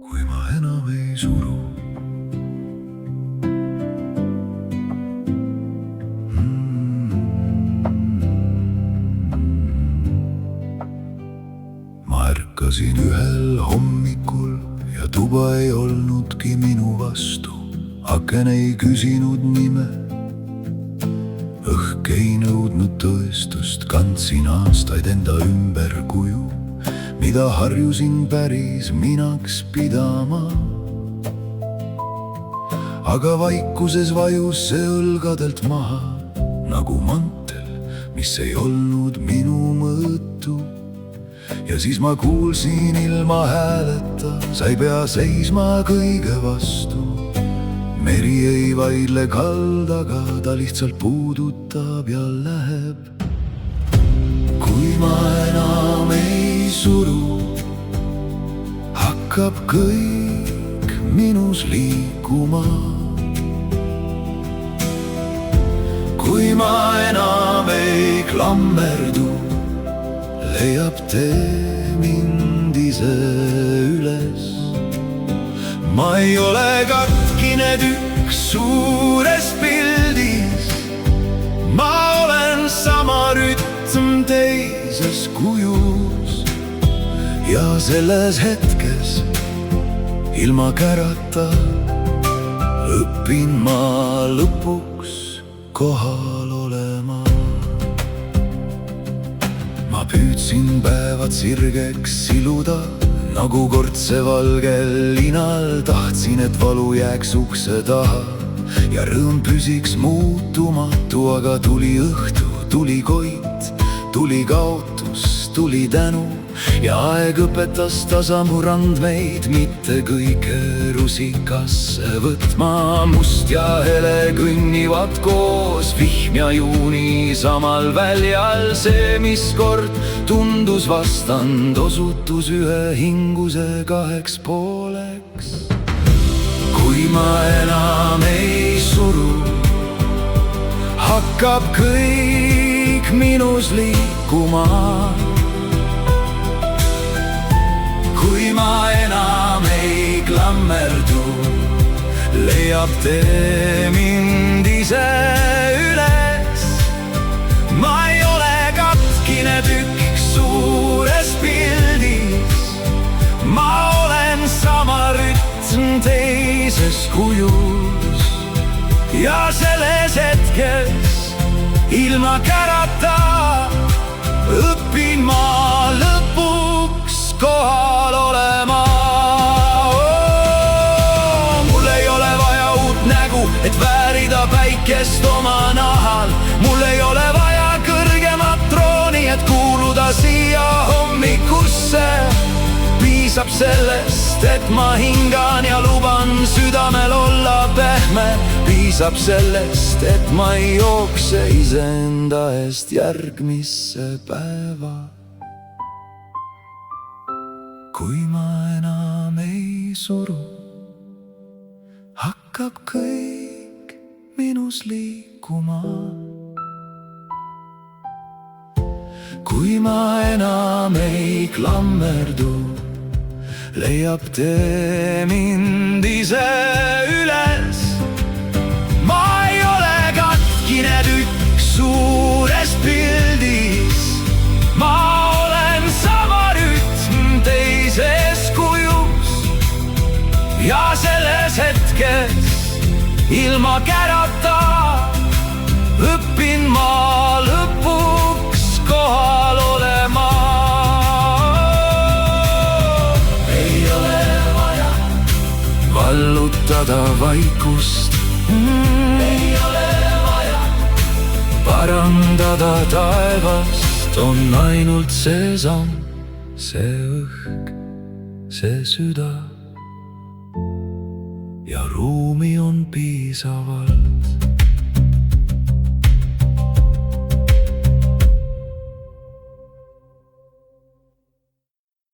kui ma enam ei suru. Ma ärkasin ühel hommikul ja tuba ei olnudki minu vastu. Aken ei küsinud nime, õhk ei nõudnud tõestust. Kandsin aastaid enda ümber kuju, mida harjusin päris minaks pidama. Aga vaikuses vajus see õlgadelt maha nagu mantel, mis ei olnud minu mõõtu. Ja siis ma kuulsin ilma hääleta, sa ei pea seisma kõige vastu. Meri ei vaidle kaldaga, ta lihtsalt puudutab ja läheb. Kui ma enam ei suru, hakkab kõik minus liikuma. Kui ma enam ei klammerdu, leiab tee mind ise üles. Ma ei ole katkine tükk suures pildis, ma olen sama rütm teises kujus. Ja selles hetkes ilma kärata õpin ma lõpuks kohal olema. Ma püüdsin päevad sirgeks siluda nagu kortse valgel linal. Tahtsin, et valu jääks ukse taha ja rõõm püsiks muutumatu. Aga tuli õhtu, tuli koit, tuli kaotus, tuli tänu. Ja aeg õpetas tasamu randmeid mitte kõike rusikasse võtma. Must ja hele kõnnivad koos, vihm ja juuni samal väljal. See, mis kord tundus vastand, osutus ühe hinguse kaheks pooleks. Kui ma enam ei suru, hakkab kõik minus liikuma. Kui ma enam ei klammerdu, leiab tee mind ise üles. Ma ei ole katkine tükk suures pildis, ma olen sama rütm teises kujus. Ja selles hetkes ilma kärata õpin ma lõpuks kohal olema. Mul ei ole vaja uut nägu, et väärida päikest oma nahal. Mul ei ole vaja kõrgemat trooni, et kuuluda siia hommikusse. Piisab sellest, et ma hingan ja luban südamel olla pehme. Piisab sellest, et ma ei jookse iseenda eest järgmisse päeva. Kui ma enam ei suru, hakkab kõik minus liikuma. Kui ma enam ei klammerdu, leiab tee mind ise üles. Ma ei ole katkine tükk suures pildis, ma olen sama rütm teises kujus. Ja selles hetkes ilma kärata õpin ma lõpuks kohal olema. Ei ole vaja vallutada vaikust, ei ole vaja parandada taevast. On ainult see samm, see õhk, see süda ja ruumi on piisavalt.